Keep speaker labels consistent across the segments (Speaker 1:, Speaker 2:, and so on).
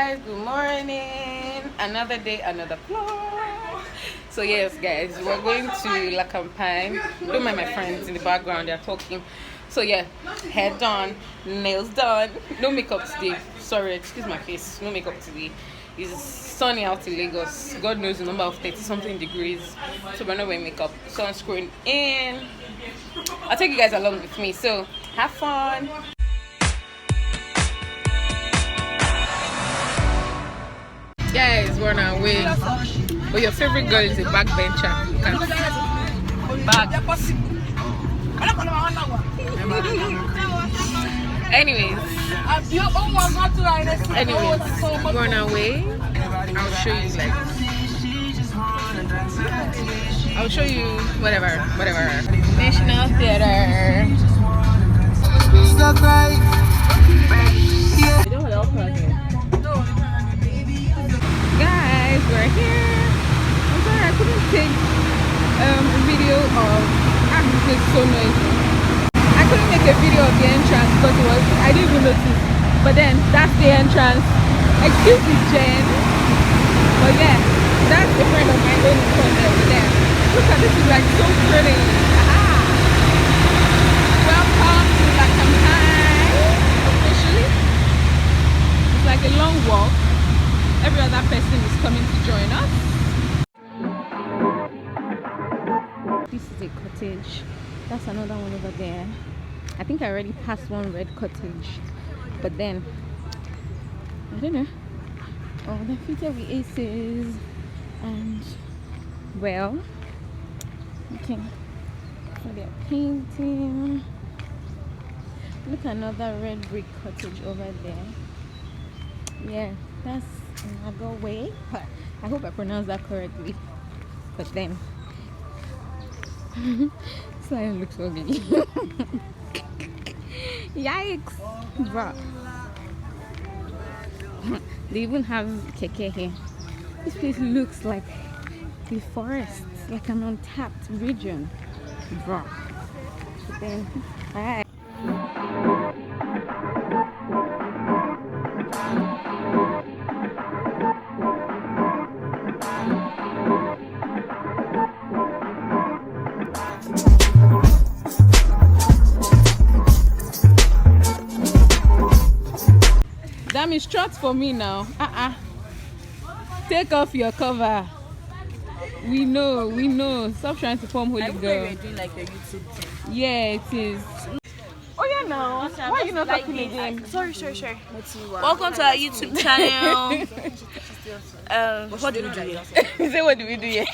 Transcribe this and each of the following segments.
Speaker 1: guys, good morning. Another day, another vlog. So yes guys, we're going to Lacampagne. Don't mind my friends in the background, they're talking. So yeah, hair done, nails done, no makeup today. Sorry, excuse my face, no makeup today. It's sunny out in Lagos. God knows the number of 30 something degrees, so we're not wearing makeup. Sunscreen in. I'll take you guys along with me, so have fun. Guys, we're on our way. But your favorite girl is a backbencher. Anyways, we're on our way. I'll show you like. I'll show you whatever. National Theater. Guys, we're here. I'm sorry I couldn't take a video of. This is so noisy. I couldn't make a video of the entrance because I didn't even notice. But then that's the entrance. Excuse me, Jen. But yeah, that's a friend of mine going in front over there. Look at this, is like so pretty. Aha. Welcome to Lacampagne. Officially, it's like a long walk. Every other person is coming to join us. This is a cottage. That's another one over there. I think I already passed one red cottage, but then I don't know. Oh, they're fitted with aces, and well, okay. So they're painting. Look, another red brick cottage over there. Yeah, that's another way. I hope I pronounced that correctly. But then, slime looks ugly. Yikes, bro. They even have keke here. This place looks like the forest, like an untapped region, bro. But then, alright. Damn, it's short for me now. Take off your cover. We know. Stop trying to form holy girl.
Speaker 2: You're doing like a YouTube thing.
Speaker 1: Yeah, it is. Oh yeah, now. Why are you not talking again?
Speaker 2: Sorry. Welcome to our YouTube channel. What do we do here?
Speaker 1: You say, what do we do here?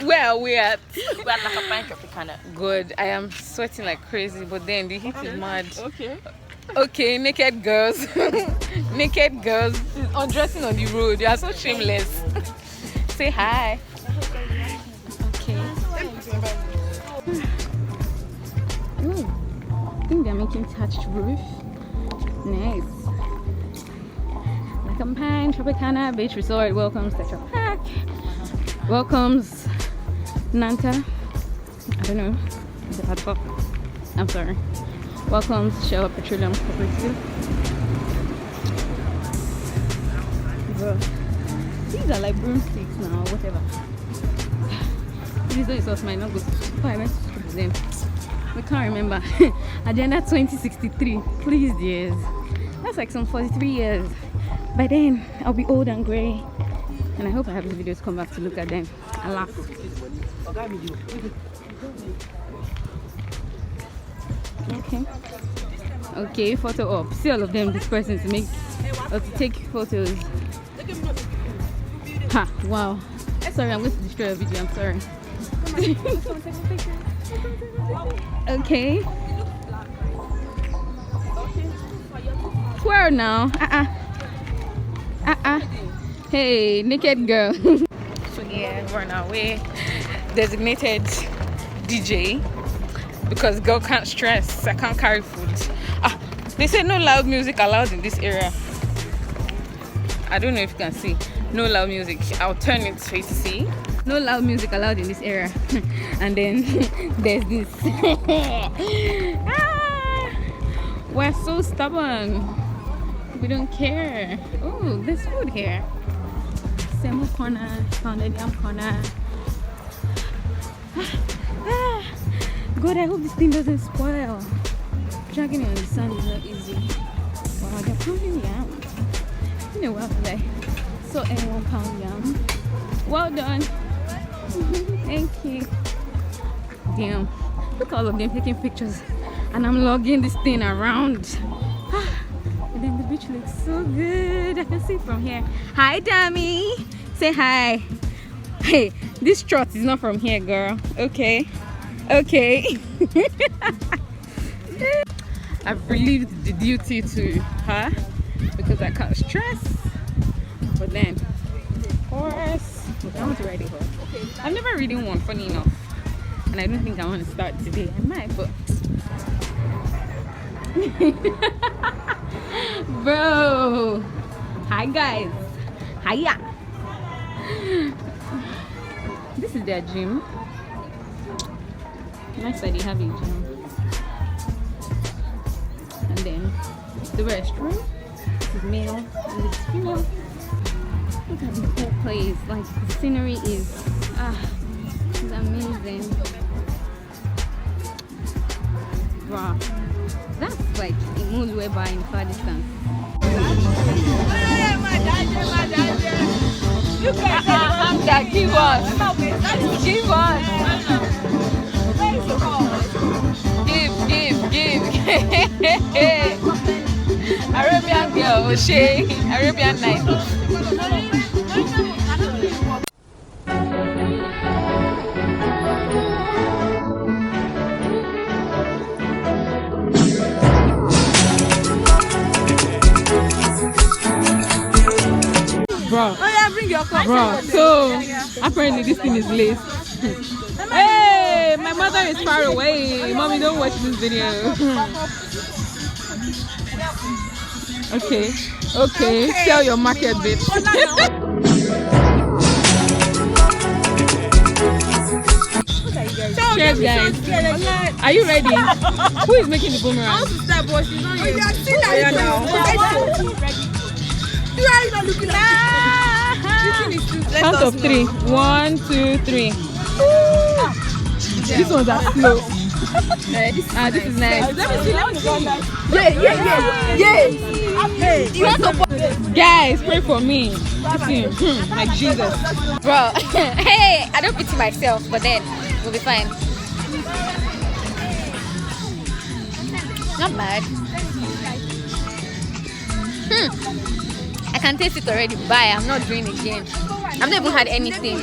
Speaker 1: Where are we at?
Speaker 2: We're at Lacampagne, Tropicana.
Speaker 1: Good. I am sweating like crazy, but then the heat is mad.
Speaker 2: Okay,
Speaker 1: naked girls. Naked girls undressing on the road. You are so shameless. Say hi. Okay. Ooh, I think they're making thatched roof. Nice. Lacampagne, Tropicana Beach Resort welcomes Tetra Pak. Welcomes Nanta. I don't know. It's a hot pop. I'm sorry. Welcomes Shell Petroleum Cooperative. Bro, these are like broomsticks now, whatever. These results might not go. Oh, I meant to put them. We can't remember. Agenda 2063. Please, dears. That's like some 43 years. By then, I'll be old and grey. And I hope I have the videos come back to look at them and laugh. Okay, photo up. See all of them dispersing to make or to take photos. Ha, wow. Sorry, I'm going to destroy a video. I'm sorry. Okay. Swear now. Hey, naked girl. So yeah, we're on our way. Designated DJ. Because girl can't stress. I can't carry food. They say no loud music allowed in this area. I don't know if you can see. No loud music. I'll turn it so you see. No loud music allowed in this area. And then there's this. We're so stubborn. We don't care. Oh, there's food here. Semo corner, pounded yam corner. God, I hope this thing doesn't spoil. Dragging it on the sand is not easy. Wow, they're pounding yam. You know what, like, so and 1 pound yam. Well done. Thank you. Damn, look at all of them taking pictures, and I'm lugging this thing around. And then the beach looks so good. I can see it from here. Hi, Tammy. Say hi. Hey, this trot is not from here, girl. Okay. Okay. I've relieved the duty to her because I can't stress. But then, of course, I want to ride a horse. I've never ridden one, funny enough. And I don't think I want to start today. I might, but bro. Hi guys. Hiya. This is their gym. Nice that they have a gym. And then the restroom. This is male and this is female. Look at the whole place. Like the scenery is it's amazing. Wow. That's like a mood whereby in far distance. You guys are that give us. Give us. Give. Arabian girl, Shay. Arabian night. Bro, oh yeah, bring your cup. Bro, so apparently this thing is laced. Hey, my mother is far away. Mommy, don't watch this video. Okay, sell your market, bitch. Cheers, guys. Are you ready? Who is making the boomerang? Count of 3. 1, 2, 3. This one's are slow. This is nice. Let me see. Yeah. Guys, pray for me. Like Jesus.
Speaker 3: Bro, hey, I don't pity myself, but then we'll be fine. Not bad. I can taste it already. Bye. I'm not doing it again. I've not even had anything.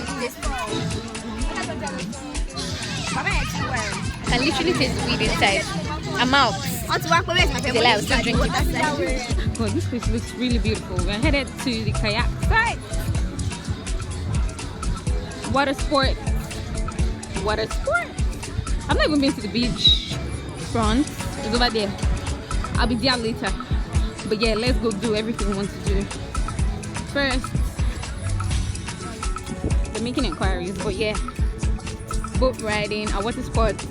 Speaker 3: I can literally taste the weed inside. I'm out. I'll still drink it.
Speaker 1: God, this place looks really beautiful. We're headed to the kayak site. Water sport. I've not even been to the beach front. It's over there. I'll be there later. But yeah, let's go do everything we want to do. First, they're making inquiries, but yeah, boat riding, a water sports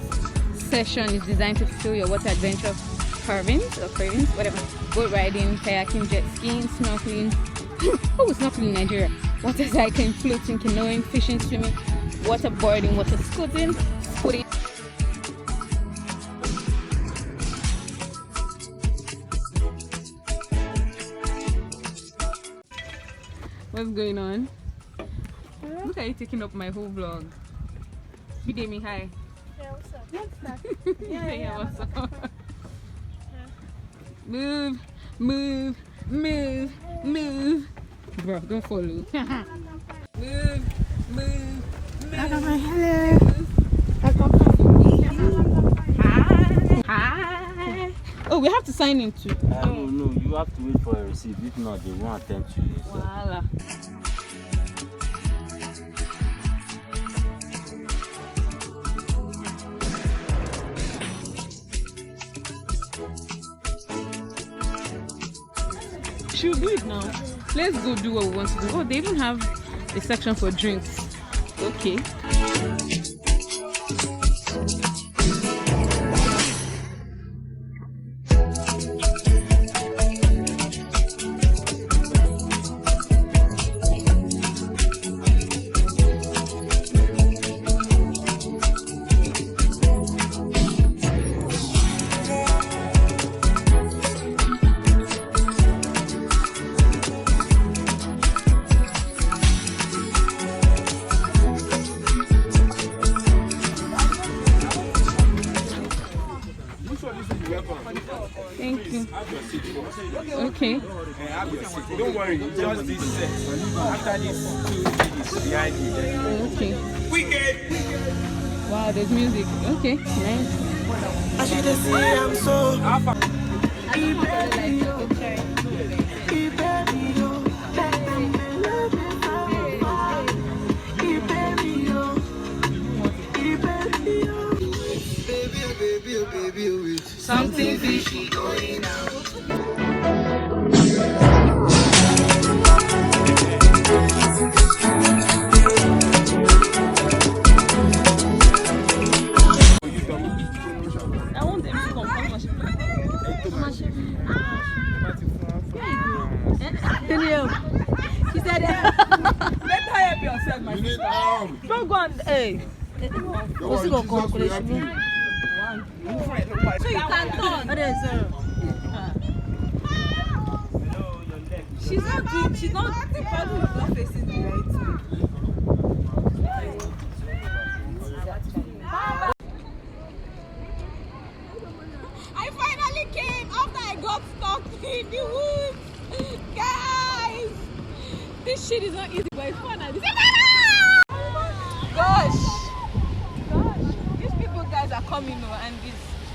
Speaker 1: session is designed to fulfill your water adventure cravings, whatever. Boat riding, kayaking, jet skiing, snorkeling. Oh, snorkeling in Nigeria. Water cycling, floating, canoeing, fishing, swimming, waterboarding, water scooting. What's going on? Look at you taking up my whole vlog. Meeday me, hi.
Speaker 2: Yeah, what's up?
Speaker 1: Yeah, what's up? Move. Bro, don't follow. move.
Speaker 2: Hello.
Speaker 1: Hi. Oh, we have to sign in too.
Speaker 4: No, you have to wait for a receipt. If not, they won't attend to you. So.
Speaker 1: Voila. Should we do it now? Let's go do what we want to do. Oh, they even have a section for drinks. Okay. Okay.
Speaker 5: Don't worry, just this set. After this, 2 ladies behind you.
Speaker 1: Okay. Wow, there's music. Okay, nice.
Speaker 6: I should have seen I'm so something fishy going out.
Speaker 2: I want them to come. She said, let her help yourself, my sister. Don't go on. Hey. What's it going to come? So you can turn. She's not doing, she's not, the problem is not facing the right way. I finally came after I got stuck in the woods. Guys, this shit is not easy, but it's fun at the same time. Gosh, these people guys are coming now, and this,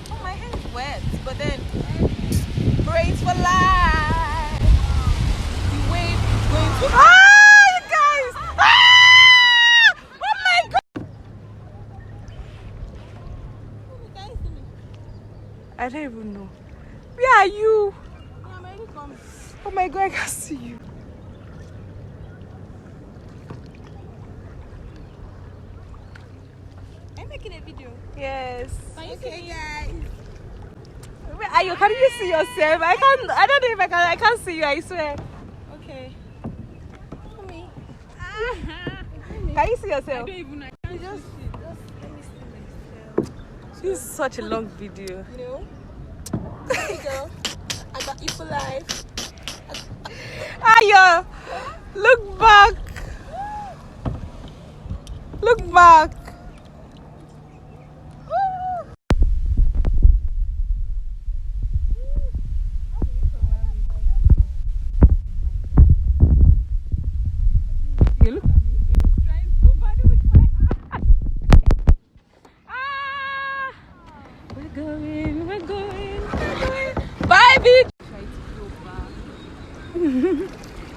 Speaker 2: oh, my hand's wet, but then brace for life. The wave is going to. Ah, you guys! Ah! Oh my god! I don't even know. Where are you? I'm already coming. Oh my god, I can see you. I'm making a video. Yes. Okay, guys. Where are you? Can you see yourself? I don't know if I can. I can't see you. I swear. Okay. Me. Can you see yourself? I don't even know. Just let me see myself. This is such a long video. No. There you go. I got you for life. Ayo, look back. Look back.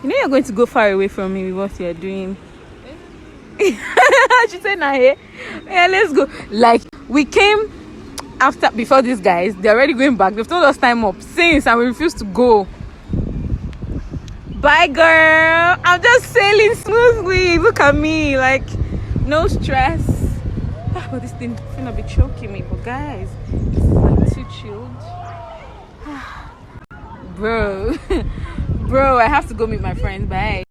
Speaker 2: You know you're going to go far away from me with what you're doing. She said, nah, yeah, let's go. Like, we came before these guys, they're already going back. They've told us time up since, and we refuse to go. Bye, girl. I'm just sailing smoothly. Look at me, like, no stress. But this thing is gonna be choking me. But guys, this is like too chilled. Bro. Bro, I have to go meet my friends. Bye.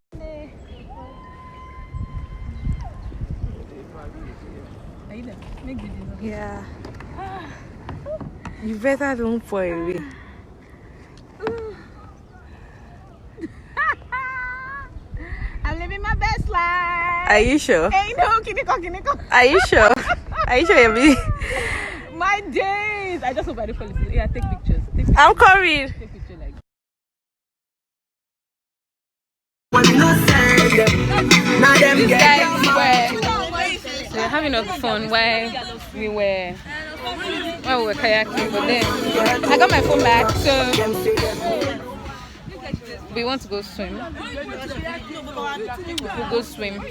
Speaker 2: Yeah. You better don't fall away. I'm living my best life. Are you sure? Ain't no kiniko. Are you sure? Are you sure you're me? My days. I just hope I don't fall asleep. Yeah, take pictures. I'm coming. Take pictures like. These guys were having a fun while we were kayaking, but then I got my phone back, so we want to go swim. We'll go swim.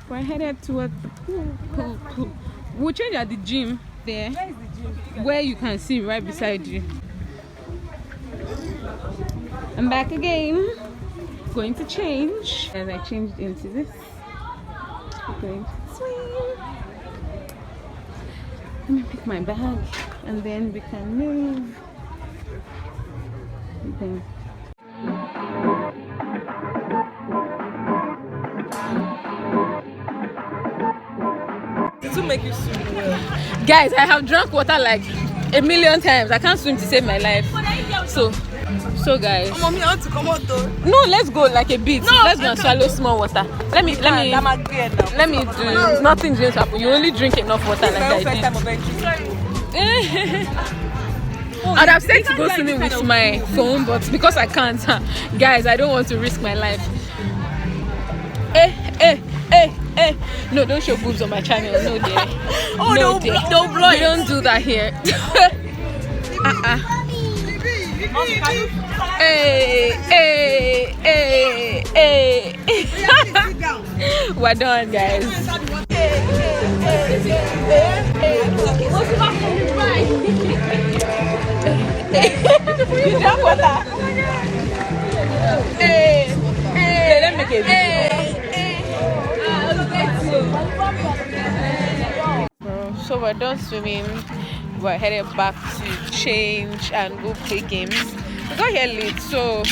Speaker 2: We're headed towards the pool. We'll change at the gym there. Where is the gym? Where you can see right beside you. I'm back again. Going to change. As I changed into this, we're going to swim. Let me pick my bag and then we can move. Okay. To make you swim well. Guys, I have drunk water like 1,000,000 times. I can't swim to save my life. So guys. Mommy, I want to come out though. No, let's go like a bit. No, let's go and swallow small water. Let me do. Nothing's going to happen. You only drink enough water like I did.
Speaker 1: I'd have said to go swimming with my phone, but because I can't, guys, I don't want to risk my life. No, don't show boobs on my channel. No, dear. No, dear. Don't blow. We don't do that here. We're done, guys. You drop water. Let me make it. So we're done swimming. We're headed back to change and go play games. We got here late, so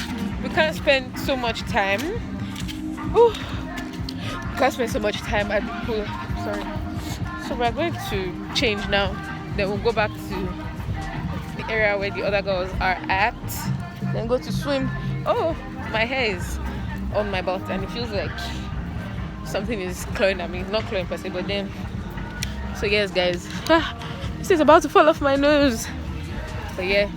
Speaker 1: we can't spend so much time. Ooh. We can't spend so much time at the pool. Sorry. So we're going to change now. Then we'll go back to the area where the other girls are at. Then go to swim. Oh, my hair is on my butt and it feels like something is clawing at me. It's not clawing per se, but then. So yes, guys. This is about to fall off my nose. But yeah.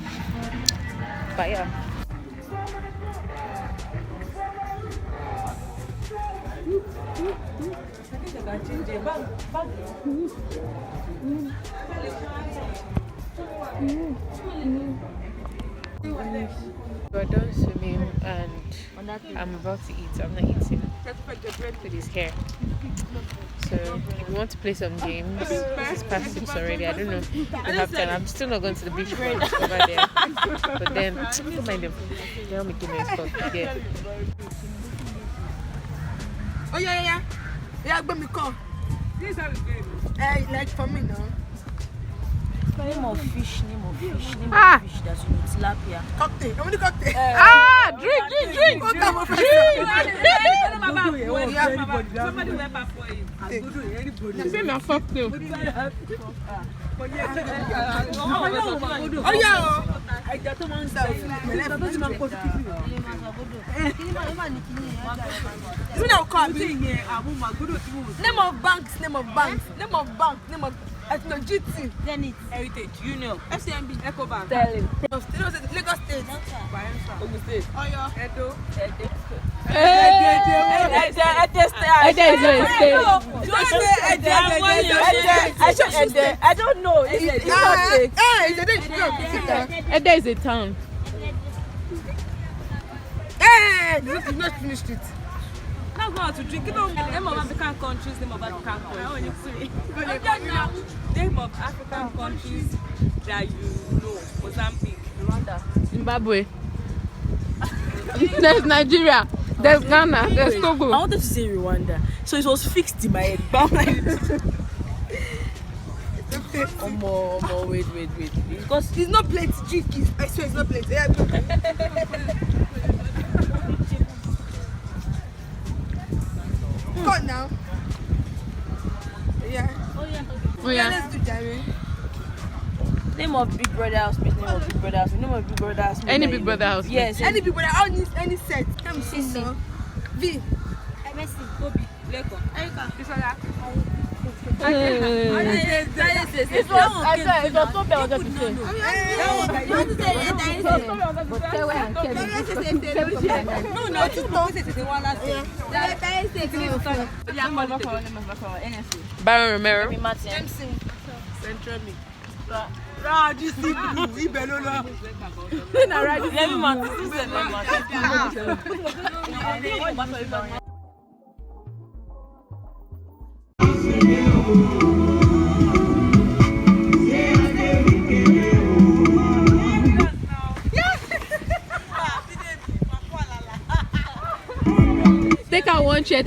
Speaker 1: We're done swimming and I'm about to eat. I'm not eating. With his hair. So we want to play some games. It's past 6 already. I don't know if we have time. I'm still not going to the beach front over there. But then don't mind them. They're not making noise, but yeah.
Speaker 2: Oh yeah. But me come. This is how it's going. Like for me now.
Speaker 7: Name of fish. Fish that's in tilapia.
Speaker 2: Cocktail. I'm the cocktail.
Speaker 1: Drink.
Speaker 2: Somebody went back for you.
Speaker 1: You say my fuck too.
Speaker 2: Oh yeah. I got to one stuff. Name of banks. No GT.
Speaker 7: Zenith.
Speaker 2: Heritage. Union. FCMB. Ecobank.
Speaker 1: Sterling.
Speaker 2: Lagos State. Ogun State. Oyo. Edo.
Speaker 1: I don't know. Ede is a town.
Speaker 2: Hey, you not finished it.
Speaker 7: Now go out to drink. Name of African countries, name of African countries. Name of African countries that you know. Mozambique. Rwanda.
Speaker 1: Zimbabwe. There's Nigeria. There's Ghana. There's Togo.
Speaker 7: I wanted to say Rwanda, so it was fixed in my head. But I'm like, wait.
Speaker 2: Because it's not plenty. Drink. I swear it's not plenty. Yeah. Cut now. Yeah.
Speaker 1: Oh yeah.
Speaker 2: Let's do Jerry.
Speaker 7: name of Big Brother house, please. Name of Big Brother house. Name of Big Brother house.
Speaker 1: Any Big Brother house.
Speaker 7: Yes.
Speaker 2: Any Big Brother. Any set. Come see now. V.
Speaker 7: Messi. Kobe. Leko. Erika. Bisola.
Speaker 1: It was so bad. I wanted to say. Baron Romero.
Speaker 2: Central me.
Speaker 1: Take out one chair.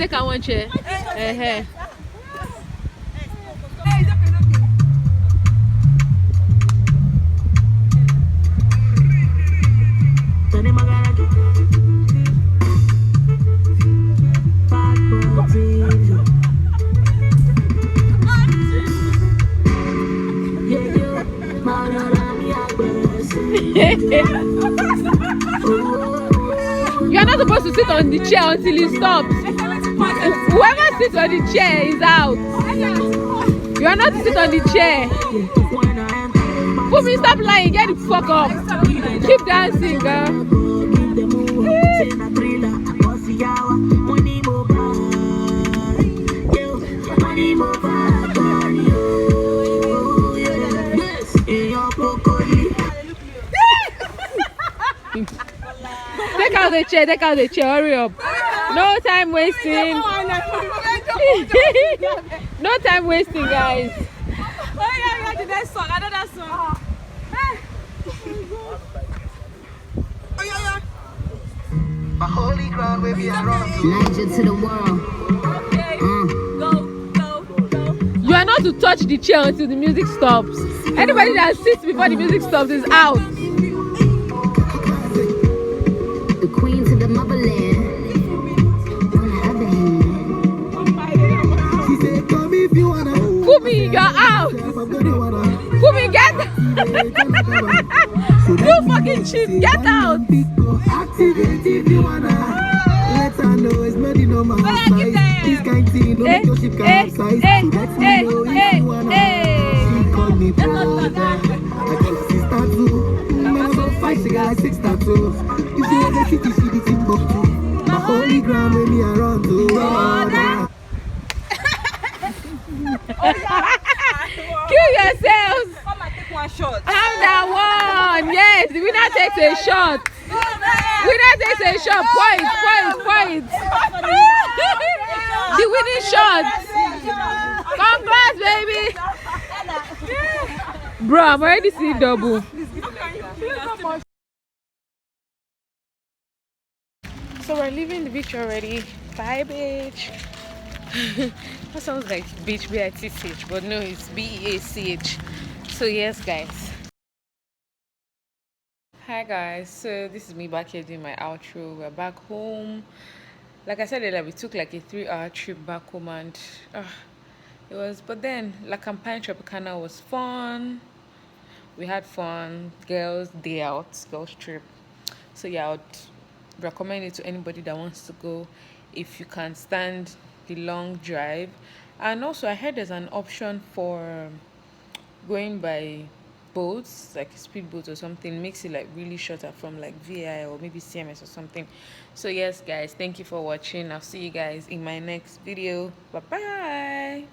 Speaker 1: You're not supposed to sit on the chair until it stops. Whoever sits on the chair is out. You're not to sit on the chair. Fumi, stop lying. Get the fuck up. Keep dancing, girl. Take out the chair, hurry up. No time wasting. No time wasting, guys.
Speaker 2: Oh yeah, the next song, another song.
Speaker 6: My holy ground where we are wrong.
Speaker 3: Niger to the world.
Speaker 2: Okay, go.
Speaker 1: You are not to touch the chair until the music stops. Anybody that sits before the music stops is out.
Speaker 3: The queen to the motherland. On the other hand.
Speaker 6: She said, come if you wanna.
Speaker 1: Fumi, you're out. Fumi, get you fucking shit, get out.
Speaker 6: Activate if you wanna. Let her know it's not in my size. This kind of thing, no make your ship capsize. So let me know if you wanna. She called me brother. I call her sister too. Man, I'm so fight, she got like 6 tattoos. If she has a city, she be Timbuktu. My holy ground when me around too.
Speaker 1: Kill yourselves.
Speaker 2: Come and take one shot.
Speaker 1: Have that one. Yes, the winner takes a shot. Winner takes a shot. Points. The winning shot. Congrats, baby. Bro, I'm already seeing double. So we're leaving the beach already. Bye, beach. That sounds like beach, B-I-T-C-H, but no, it's B-E-A-C-H. So yes, guys. Hi guys, so this is me back here doing my outro. We're back home. Like I said earlier, we took like a 3-hour trip back home, and it was, but then Lacampagne Tropicana was fun. We had fun. Girls day out, girls trip. So yeah, I would recommend it to anybody that wants to go if you can stand the long drive. And also I heard there's an option for going by boats, like speedboats or something, makes it like really shorter from like VI or maybe CMS or something. So yes guys, thank you for watching. I'll see you guys in my next video. Bye bye.